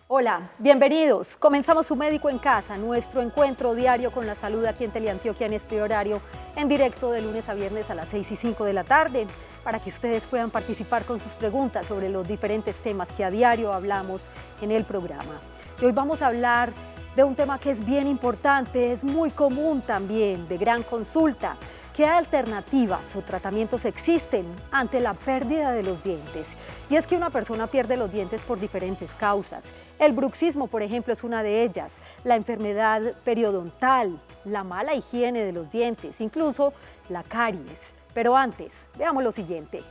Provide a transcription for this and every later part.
Hola, bienvenidos. Comenzamos Su Médico en Casa, nuestro encuentro diario con la salud aquí en Teleantioquia en este horario, en directo de lunes a viernes a las 6 y 5 de la tarde, para que ustedes puedan participar con sus preguntas sobre los diferentes temas que a diario hablamos en el programa. Y hoy vamos a hablar de un tema que es bien importante, es muy común también, de gran consulta. ¿Qué alternativas o tratamientos existen ante la pérdida de los dientes? Y es que una persona pierde los dientes por diferentes causas. El bruxismo, por ejemplo, es una de ellas, la enfermedad periodontal, la mala higiene de los dientes, incluso la caries. Pero antes, veamos lo siguiente.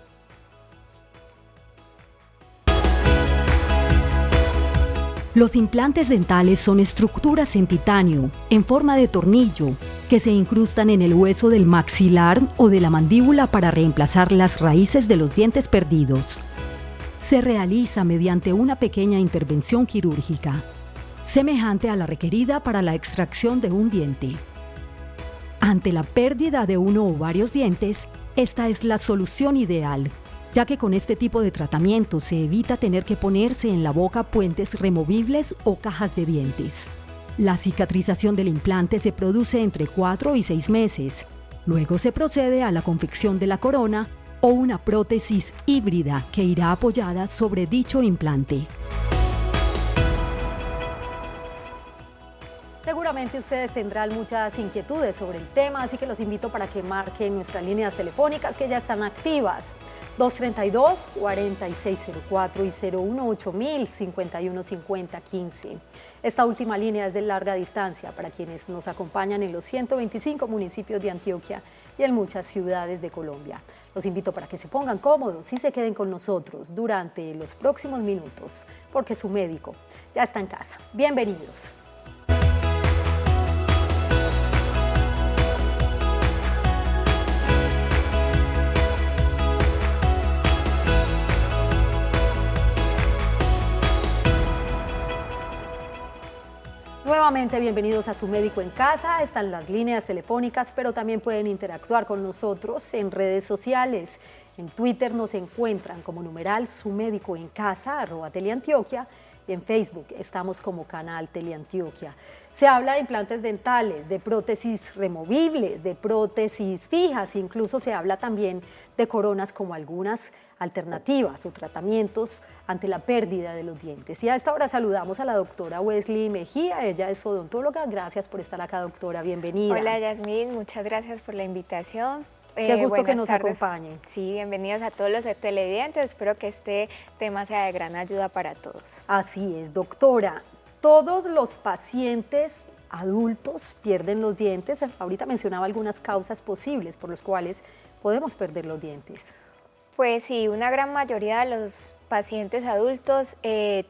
Los implantes dentales son estructuras en titanio, en forma de tornillo, que se incrustan en el hueso del maxilar o de la mandíbula para reemplazar las raíces de los dientes perdidos. Se realiza mediante una pequeña intervención quirúrgica, semejante a la requerida para la extracción de un diente. Ante la pérdida de uno o varios dientes, esta es la solución ideal, ya que con este tipo de tratamiento se evita tener que ponerse en la boca puentes removibles o cajas de dientes. La cicatrización del implante se produce entre 4 y 6 meses. Luego se procede a la confección de la corona o una prótesis híbrida que irá apoyada sobre dicho implante. Seguramente ustedes tendrán muchas inquietudes sobre el tema, así que los invito para que marquen nuestras líneas telefónicas que ya están activas. 232-4604 y 018-051-5015. Esta última línea es de larga distancia para quienes nos acompañan en los 125 municipios de Antioquia y en muchas ciudades de Colombia. Los invito para que se pongan cómodos y se queden con nosotros durante los próximos minutos, porque su médico ya está en casa. Bienvenidos. Nuevamente bienvenidos a Su Médico en Casa, están las líneas telefónicas, pero también pueden interactuar con nosotros en redes sociales. En Twitter nos encuentran como numeral Su Médico en Casa, @Teleantioquia, y en Facebook estamos como canal Teleantioquia. Se habla de implantes dentales, de prótesis removibles, de prótesis fijas, incluso se habla también de coronas como algunas alternativas o tratamientos ante la pérdida de los dientes. Y a esta hora saludamos a la doctora Wesley Mejía, ella es odontóloga. Gracias por estar acá, doctora, bienvenida. Hola Yasmín, muchas gracias por la invitación. Qué gusto que nos acompañen. Sí, bienvenidos a todos los televidentes, espero que este tema sea de gran ayuda para todos. Así es, doctora, todos los pacientes adultos pierden los dientes. Ahorita mencionaba algunas causas posibles por las cuales podemos perder los dientes. Pues sí, una gran mayoría de los pacientes adultos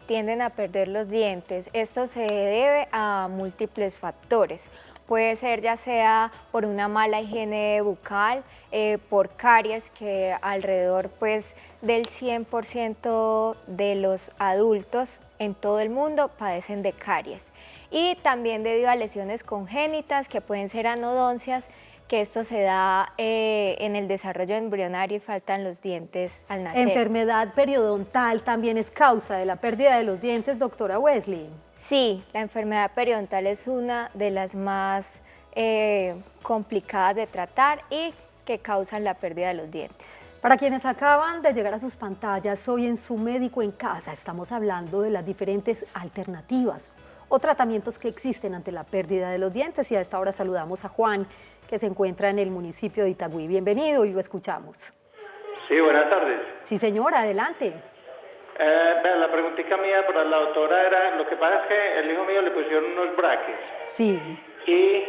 tienden a perder los dientes. Esto se debe a múltiples factores. Puede ser ya sea por una mala higiene bucal, por caries, que alrededor pues del 100% de los adultos en todo el mundo padecen de caries. Y también debido a lesiones congénitas que pueden ser anodoncias, que esto se da en el desarrollo embrionario y faltan los dientes al nacer. ¿Enfermedad periodontal también es causa de la pérdida de los dientes, doctora Wesley? Sí, la enfermedad periodontal es una de las más complicadas de tratar y que causan la pérdida de los dientes. Para quienes acaban de llegar a sus pantallas, hoy en Su Médico en Casa estamos hablando de las diferentes alternativas o tratamientos que existen ante la pérdida de los dientes, y a esta hora saludamos a Juan, que se encuentra en el municipio de Itagüí. Bienvenido y lo escuchamos. Sí, buenas tardes. Sí, señora, adelante. La preguntita mía para la doctora era, lo que pasa es que el hijo mío le pusieron unos brackets. Sí. Y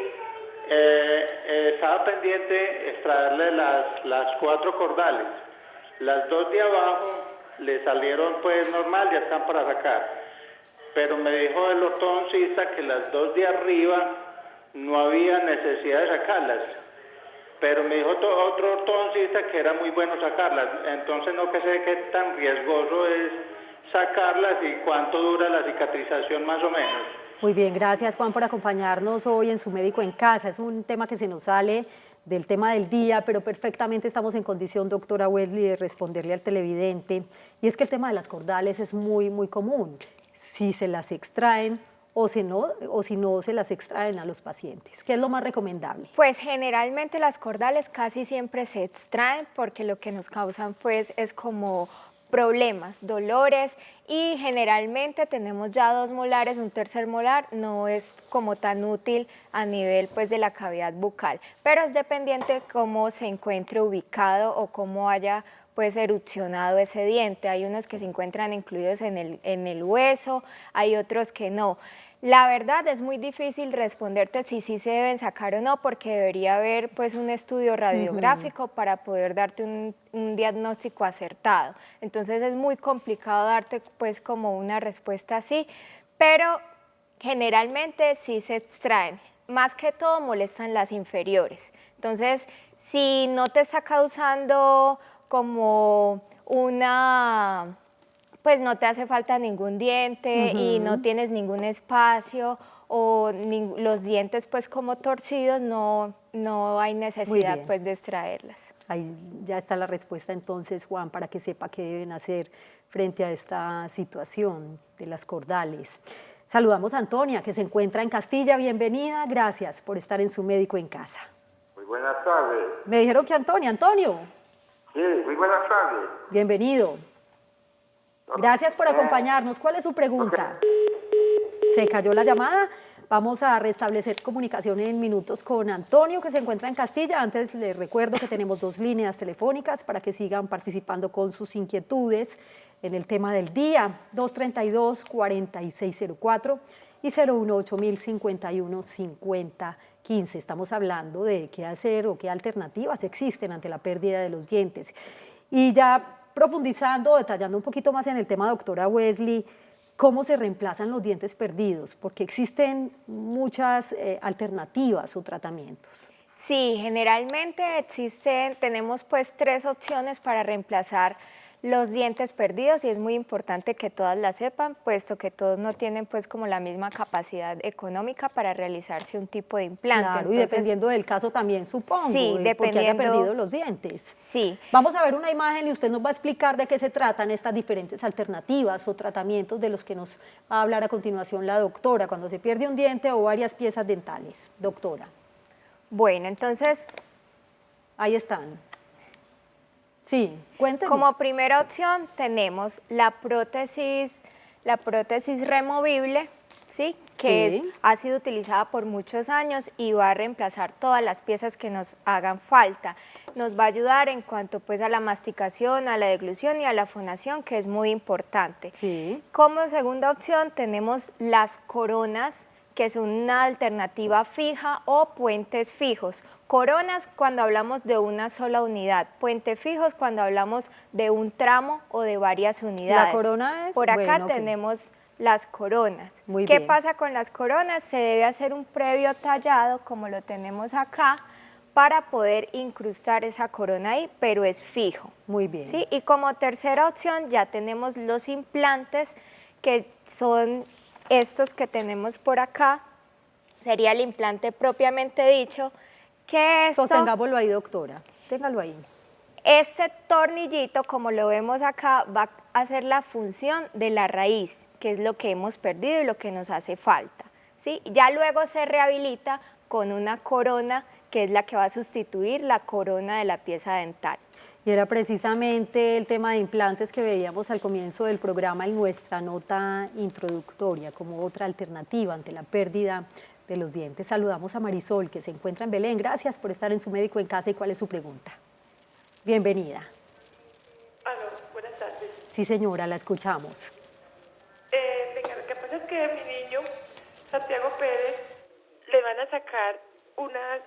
estaba pendiente extraerle las 4 cordales. Las 2 de abajo le salieron pues normal, ya están para sacar. Pero me dijo el ortodoncista que las 2 de arriba no había necesidad de sacarlas. Pero me dijo otro ortodoncista que era muy bueno sacarlas. Entonces no que sé qué tan riesgoso es sacarlas y cuánto dura la cicatrización más o menos. Muy bien, gracias Juan por acompañarnos hoy en Su Médico en Casa. Es un tema que se nos sale del tema del día, pero perfectamente estamos en condición, doctora Wesley, de responderle al televidente. Y es que el tema de las cordales es muy común. si se las extraen o si no se las extraen a los pacientes? ¿Qué es lo más recomendable? Pues generalmente las cordales casi siempre se extraen porque lo que nos causan pues es como problemas, dolores, y generalmente tenemos ya 2 molares, un tercer molar no es como tan útil a nivel pues de la cavidad bucal, pero es dependiente cómo se encuentre ubicado o cómo haya pues erupcionado ese diente. Hay unos que se encuentran incluidos en el hueso, hay otros que no. La verdad es muy difícil responderte si sí se deben sacar o no, porque debería haber pues un estudio radiográfico para poder darte un diagnóstico acertado. Entonces es muy complicado darte pues como una respuesta así, pero generalmente sí se extraen. Más que todo molestan las inferiores. Entonces, si no te está causando como pues no te hace falta ningún diente y no tienes ningún espacio o los dientes pues como torcidos, no hay necesidad pues de extraerlas. Ahí ya está la respuesta entonces, Juan, para que sepa qué deben hacer frente a esta situación de las cordales. Saludamos a Antonia, que se encuentra en Castilla. Bienvenida, gracias por estar en Su Médico en Casa. Muy buenas tardes. Me dijeron que Antonio. Sí, muy buenas tardes. Bienvenido. Gracias por acompañarnos. ¿Cuál es su pregunta? Se cayó la llamada. Vamos a restablecer comunicación en minutos con Antonio, que se encuentra en Castilla. Antes les recuerdo que tenemos 2 líneas telefónicas para que sigan participando con sus inquietudes en el tema del día: 232-4604 y 018-051-5015. Estamos hablando de qué hacer o qué alternativas existen ante la pérdida de los dientes. Y ya profundizando, detallando un poquito más en el tema, doctora Wesley, ¿cómo se reemplazan los dientes perdidos? Porque existen muchas alternativas o tratamientos. Sí, generalmente tenemos pues 3 opciones para reemplazar los dientes perdidos, y es muy importante que todas las sepan, puesto que todos no tienen pues como la misma capacidad económica para realizarse un tipo de implante. Claro, entonces, y dependiendo del caso también, supongo, sí, porque haya perdido los dientes. Sí. Vamos a ver una imagen y usted nos va a explicar de qué se tratan estas diferentes alternativas o tratamientos de los que nos va a hablar a continuación la doctora, cuando se pierde un diente o varias piezas dentales. Doctora. Bueno, entonces, ahí están. Sí, cuéntenos. Como primera opción tenemos la prótesis removible, ¿sí? Que ha sido utilizada por muchos años y va a reemplazar todas las piezas que nos hagan falta. Nos va a ayudar en cuanto pues a la masticación, a la deglución y a la fonación, que es muy importante. Sí. Como segunda opción tenemos las coronas, que es una alternativa fija, o puentes fijos. Coronas cuando hablamos de una sola unidad, puentes fijos cuando hablamos de un tramo o de varias unidades. La corona es... Por acá tenemos las coronas. ¿Qué pasa con las coronas? Se debe hacer un previo tallado, como lo tenemos acá, para poder incrustar esa corona ahí, pero es fijo. Muy bien. ¿Sí? Y como tercera opción ya tenemos los implantes, que son estos que tenemos por acá. Sería el implante propiamente dicho, que esto... Sostengámoslo ahí, doctora. Téngalo ahí. Este tornillito, como lo vemos acá, va a hacer la función de la raíz, que es lo que hemos perdido y lo que nos hace falta, ¿sí? Ya luego se rehabilita con una corona, que es la que va a sustituir la corona de la pieza dental. Y era precisamente el tema de implantes que veíamos al comienzo del programa en nuestra nota introductoria, como otra alternativa ante la pérdida de los dientes. Saludamos a Marisol, que se encuentra en Belén. Gracias por estar en Su Médico en Casa. ¿Y cuál es su pregunta? Bienvenida. Aló, buenas tardes. Sí, señora, la escuchamos. Venga, lo que pasa es que a mi niño, Santiago Pérez, le van a sacar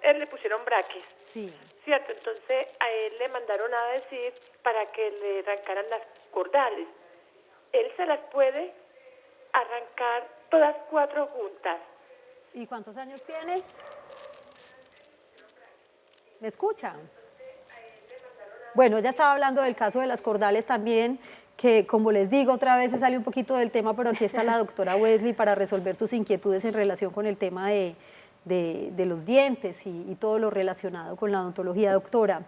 él le pusieron braques. Sí. ¿Cierto? Entonces a él le mandaron a decir para que le arrancaran las cordales. Él se las puede arrancar todas 4 juntas. ¿Y cuántos años tiene? ¿Me escuchan? Bueno, ella estaba hablando del caso de las cordales también, que como les digo, otra vez se sale un poquito del tema, pero aquí está la doctora Wesley para resolver sus inquietudes en relación con el tema de los dientes y todo lo relacionado con la odontología, doctora.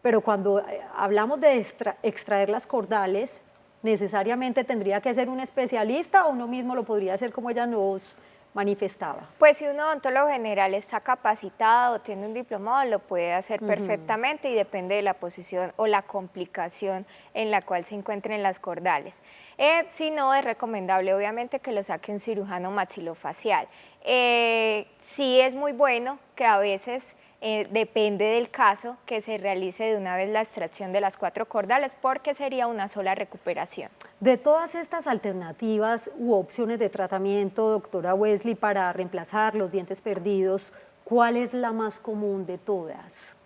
Pero cuando hablamos de extraer las cordales, ¿necesariamente tendría que ser un especialista o uno mismo lo podría hacer como ella nos manifestaba? Pues si un odontólogo general está capacitado o tiene un diplomado, lo puede hacer perfectamente y depende de la posición o la complicación en la cual se encuentren las cordales. Si no, es recomendable obviamente que lo saque un cirujano maxilofacial. Sí es muy bueno que a veces, depende del caso, que se realice de una vez la extracción de las 4 cordales porque sería una sola recuperación. De todas estas alternativas u opciones de tratamiento, doctora Wesley, para reemplazar los dientes perdidos, ¿cuál es la más común de todas?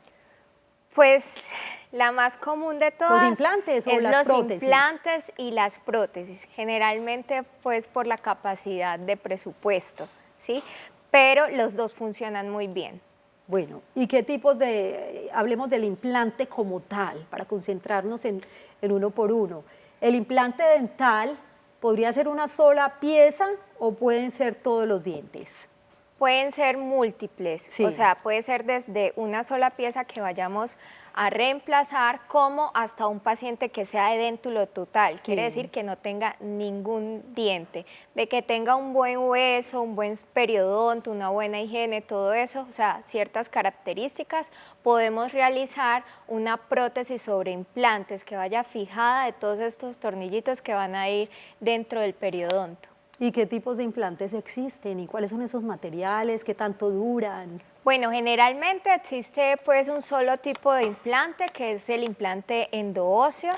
Pues la más común de todas ¿Los implantes o es las los prótesis? implantes y las prótesis, generalmente pues por la capacidad de presupuesto, ¿sí? Pero los dos funcionan muy bien. Bueno, ¿y qué tipos de, hablemos del implante como tal, para concentrarnos en uno por uno? ¿El implante dental podría ser una sola pieza o pueden ser todos los dientes? Pueden ser múltiples, Sí. o sea, puede ser desde una sola pieza que vayamos a reemplazar como hasta un paciente que sea de déntulo total, Sí. quiere decir que no tenga ningún diente, de que tenga un buen hueso, un buen periodonto, una buena higiene, todo eso, o sea, ciertas características, podemos realizar una prótesis sobre implantes que vaya fijada de todos estos tornillitos que van a ir dentro del periodonto. ¿Y qué tipos de implantes existen? ¿Y cuáles son esos materiales? ¿Qué tanto duran? Bueno, generalmente existe pues un solo tipo de implante, que es el implante endoóseo.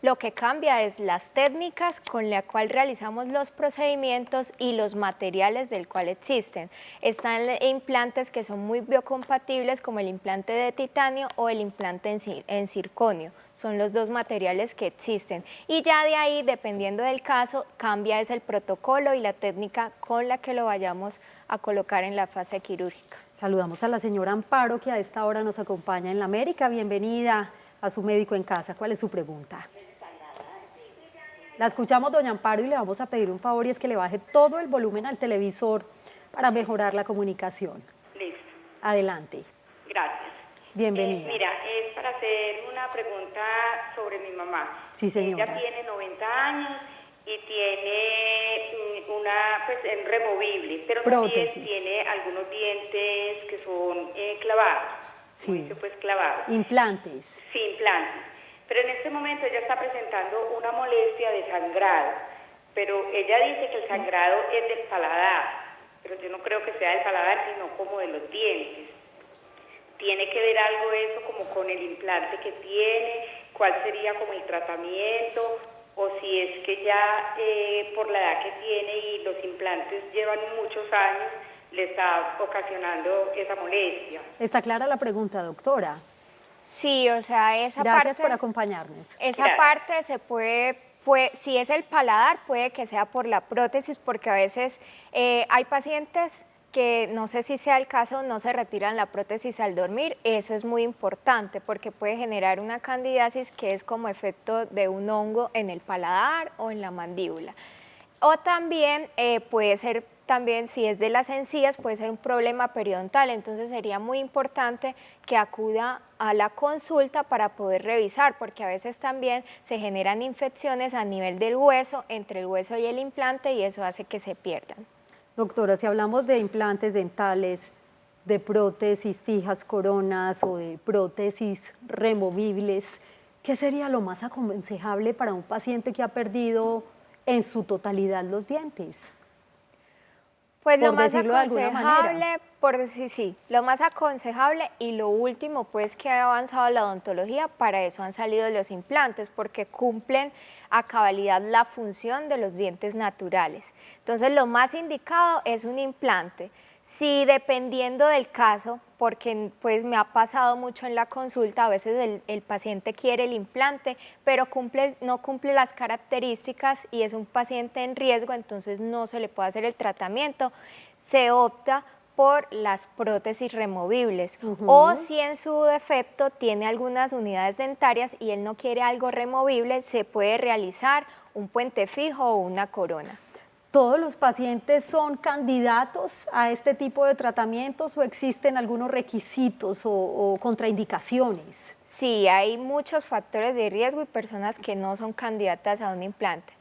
Lo que cambia es las técnicas con la cual realizamos los procedimientos y los materiales del cual existen. Están implantes que son muy biocompatibles, como el implante de titanio o el implante en circonio. Son los dos materiales que existen. Y ya de ahí, dependiendo del caso, cambia es el protocolo y la técnica con la que lo vayamos a colocar en la fase quirúrgica. Saludamos a la señora Amparo, que a esta hora nos acompaña en La América. Bienvenida a su médico en casa. ¿Cuál es su pregunta? La escuchamos, doña Amparo, y le vamos a pedir un favor, y es que le baje todo el volumen al televisor para mejorar la comunicación. Listo. Adelante. Gracias. Bienvenida. Mira, es para hacer una pregunta sobre mi mamá. Sí, señora. Ella tiene 90 años y tiene una, pues, removible, pero Prótesis. también tiene algunos dientes que son clavados. Sí. Como dice, pues clavados. Implantes. Sí, implantes. Pero en este momento ella está presentando una molestia de sangrado, pero ella dice que el sangrado es del paladar, pero yo no creo que sea del paladar, sino como de los dientes. ¿Tiene que ver algo eso como con el implante que tiene? ¿Cuál sería como el tratamiento? O si es que ya por la edad que tiene y los implantes llevan muchos años, le está ocasionando esa molestia. ¿Está clara la pregunta, doctora? Sí, o sea, esa Gracias parte, por acompañarnos. esa Gracias. parte se puede, si es el paladar, puede que sea por la prótesis, porque a veces hay pacientes que, no sé si sea el caso, no se retiran la prótesis al dormir. Eso es muy importante porque puede generar una candidiasis, que es como efecto de un hongo en el paladar o en la mandíbula. O también puede ser, también si es de las encías, puede ser un problema periodontal. Entonces sería muy importante que acuda a la consulta para poder revisar, porque a veces también se generan infecciones a nivel del hueso, entre el hueso y el implante, y eso hace que se pierdan. Doctora, si hablamos de implantes dentales, de prótesis fijas, coronas o de prótesis removibles, ¿qué sería lo más aconsejable para un paciente que ha perdido en su totalidad los dientes? Pues lo Por más decirlo de alguna aconsejable, manera. por decir sí, lo más aconsejable y lo último pues que ha avanzado la odontología, para eso han salido los implantes, porque cumplen a cabalidad la función de los dientes naturales. Entonces lo más indicado es un implante. Sí, dependiendo del caso, porque pues me ha pasado mucho en la consulta, a veces el paciente quiere el implante, pero no cumple las características y es un paciente en riesgo, entonces no se le puede hacer el tratamiento. Se opta por las prótesis removibles, o si en su defecto tiene algunas unidades dentarias y él no quiere algo removible, se puede realizar un puente fijo o una corona. ¿todos los pacientes son candidatos a este tipo de tratamientos o existen algunos requisitos o contraindicaciones? Sí, hay muchos factores de riesgo y personas que no son candidatas a un implante.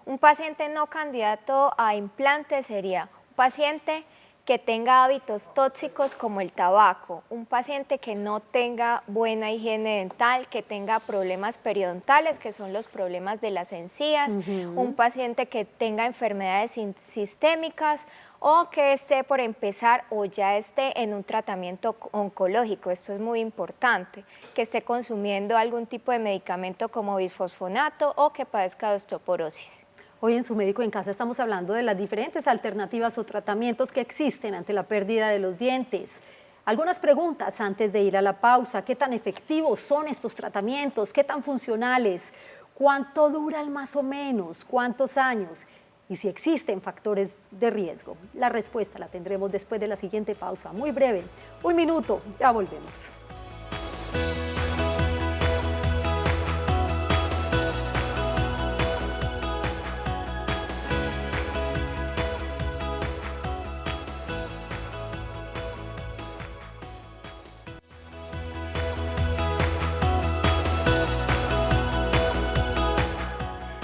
Un paciente no candidato a implante sería un paciente que tenga hábitos tóxicos como el tabaco, un paciente que no tenga buena higiene dental, que tenga problemas periodontales, que son los problemas de las encías, un paciente que tenga enfermedades sistémicas o que esté por empezar o ya esté en un tratamiento oncológico. Esto es muy importante, que esté consumiendo algún tipo de medicamento como bisfosfonato o que padezca de osteoporosis. Hoy en Su Médico en Casa estamos hablando de las diferentes alternativas o tratamientos que existen ante la pérdida de los dientes. Algunas preguntas antes de ir a la pausa. ¿Qué tan efectivos son estos tratamientos? ¿Qué tan funcionales? ¿Cuánto duran más o menos? ¿Cuántos años? Y si existen factores de riesgo. La respuesta la tendremos después de la siguiente pausa, muy breve. 1 minuto, ya volvemos.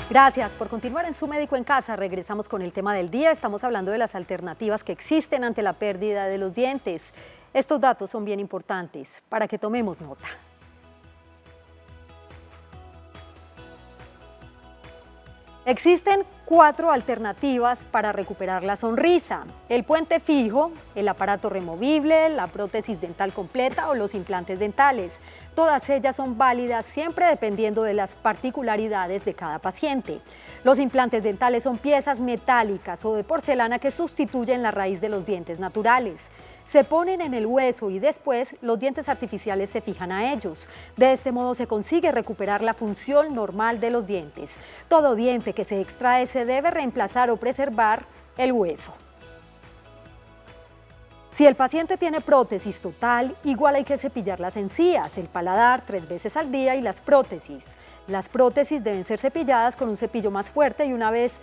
Gracias por continuar en Su Médico en Casa. Regresamos con el tema del día. Estamos hablando de las alternativas que existen ante la pérdida de los dientes. Estos datos son bien importantes para que tomemos nota. Existen 4 alternativas para recuperar la sonrisa: el puente fijo, el aparato removible, la prótesis dental completa o los implantes dentales. Todas ellas son válidas siempre dependiendo de las particularidades de cada paciente. Los implantes dentales son piezas metálicas o de porcelana que sustituyen la raíz de los dientes naturales. Se ponen en el hueso y después los dientes artificiales se fijan a ellos. De este modo se consigue recuperar la función normal de los dientes. Todo diente que se extrae se debe reemplazar o preservar el hueso. Si el paciente tiene prótesis total, igual hay que cepillar las encías, el paladar 3 veces al día y las prótesis. Las prótesis deben ser cepilladas con un cepillo más fuerte y una vez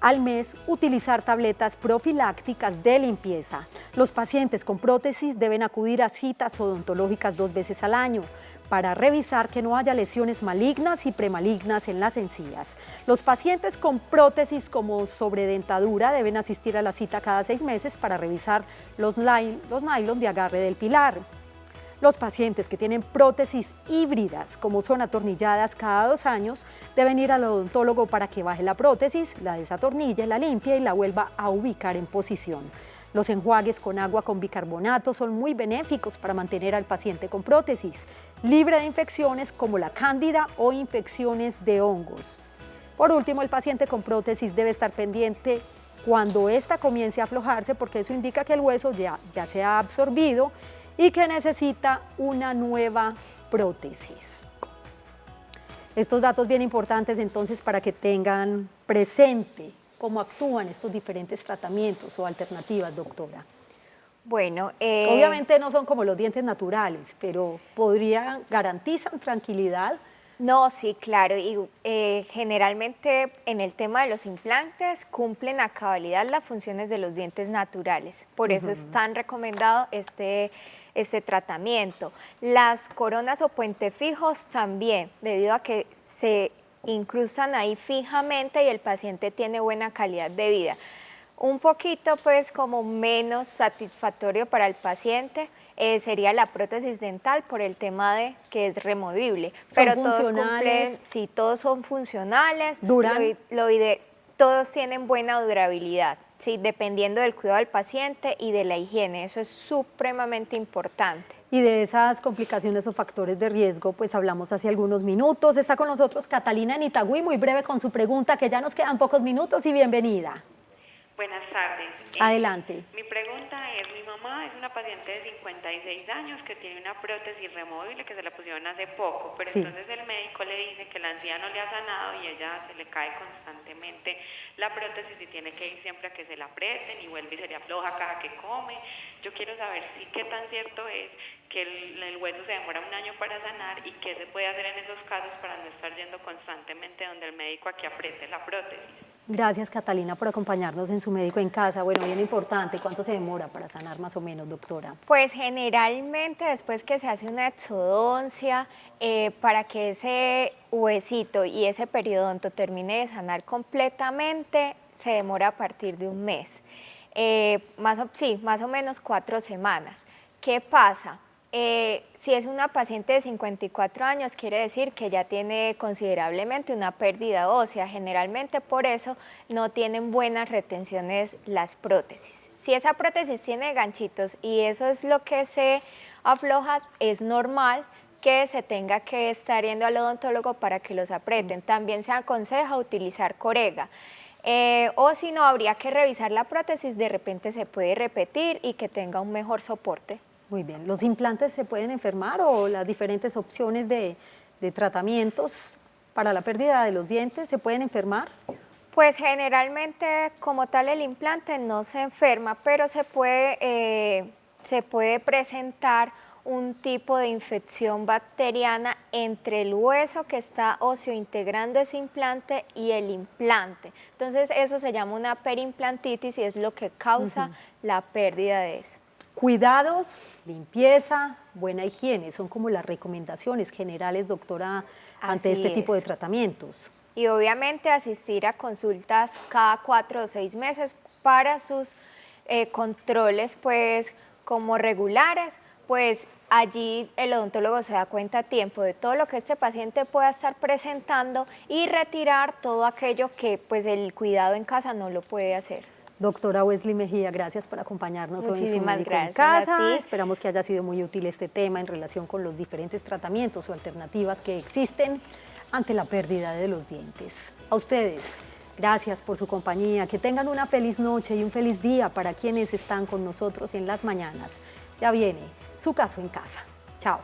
al mes utilizar tabletas profilácticas de limpieza. Los pacientes con prótesis deben acudir a citas odontológicas 2 veces al año para revisar que no haya lesiones malignas y premalignas en las encías. Los pacientes con prótesis como sobredentadura deben asistir a la cita cada 6 meses para revisar los nylon de agarre del pilar. Los pacientes que tienen prótesis híbridas, como son atornilladas cada 2 años, deben ir al odontólogo para que baje la prótesis, la desatornille, la limpie y la vuelva a ubicar en posición. Los enjuagues con agua con bicarbonato son muy benéficos para mantener al paciente con prótesis, libre de infecciones como la cándida o infecciones de hongos. Por último, el paciente con prótesis debe estar pendiente cuando ésta comience a aflojarse, porque eso indica que el hueso ya se ha absorbido y que necesita una nueva prótesis. Estos datos bien importantes entonces para que tengan presente cómo actúan estos diferentes tratamientos o alternativas, doctora. Bueno, obviamente no son como los dientes naturales, pero garantizan tranquilidad. No, sí, claro, y generalmente en el tema de los implantes cumplen a cabalidad las funciones de los dientes naturales, por eso es tan recomendado este tratamiento. Las coronas o puente fijos también, debido a que se incrustan ahí fijamente y el paciente tiene buena calidad de vida. Un poquito pues como menos satisfactorio para el paciente sería la prótesis dental por el tema de que es removible. Pero todos cumplen, sí, todos son funcionales, duran. Todos tienen buena durabilidad, sí, dependiendo del cuidado del paciente y de la higiene, eso es supremamente importante. Y de esas complicaciones o factores de riesgo, pues hablamos hace algunos minutos. Está con nosotros Catalina en Itagüí, muy breve con su pregunta, que ya nos quedan pocos minutos, y bienvenida. Buenas tardes. Adelante. Mi pregunta es, mi mamá es una paciente de 56 años que tiene una prótesis removible que se la pusieron hace poco, pero sí. Entonces el médico le dice que la encía no le ha sanado y ella se le cae constantemente la prótesis y tiene que ir siempre a que se la aprieten y vuelve y se le afloja cada que come. Yo quiero saber qué tan cierto es que el hueso se demora 1 año para sanar y qué se puede hacer en esos casos para no estar yendo constantemente donde el médico a que apriete la prótesis. Gracias, Catalina, por acompañarnos en su médico en casa. Bueno, bien importante, ¿cuánto se demora para sanar más o menos, doctora? Pues generalmente después que se hace una exodoncia, para que ese huesito y ese periodonto termine de sanar completamente, se demora a partir de un mes. Más o menos 4 semanas. ¿Qué pasa? Si es una paciente de 54 años, quiere decir que ya tiene considerablemente una pérdida ósea. Generalmente por eso no tienen buenas retenciones las prótesis. Si esa prótesis tiene ganchitos y eso es lo que se afloja, es normal que se tenga que estar yendo al odontólogo para que los aprieten. También se aconseja utilizar corega. O si no, habría que revisar la prótesis, de repente se puede repetir y que tenga un mejor soporte. Muy bien, ¿los implantes se pueden enfermar o las diferentes opciones de tratamientos para la pérdida de los dientes se pueden enfermar? Pues generalmente como tal el implante no se enferma, pero se puede presentar un tipo de infección bacteriana entre el hueso que está óseo-integrando ese implante y el implante. Entonces eso se llama una periimplantitis y es lo que causa la pérdida de eso. Cuidados, limpieza, buena higiene, son como las recomendaciones generales, doctora, ante este tipo de tratamientos. Y obviamente asistir a consultas cada 4 o 6 meses para sus controles pues como regulares, pues allí el odontólogo se da cuenta a tiempo de todo lo que este paciente pueda estar presentando y retirar todo aquello que pues el cuidado en casa no lo puede hacer. Doctora Wesley Mejía, gracias por acompañarnos hoy en su médico en gracias casa. Esperamos que haya sido muy útil este tema en relación con los diferentes tratamientos o alternativas que existen ante la pérdida de los dientes. A ustedes, gracias por su compañía. Que tengan una feliz noche y un feliz día para quienes están con nosotros en las mañanas. Ya viene su caso en casa. Chao.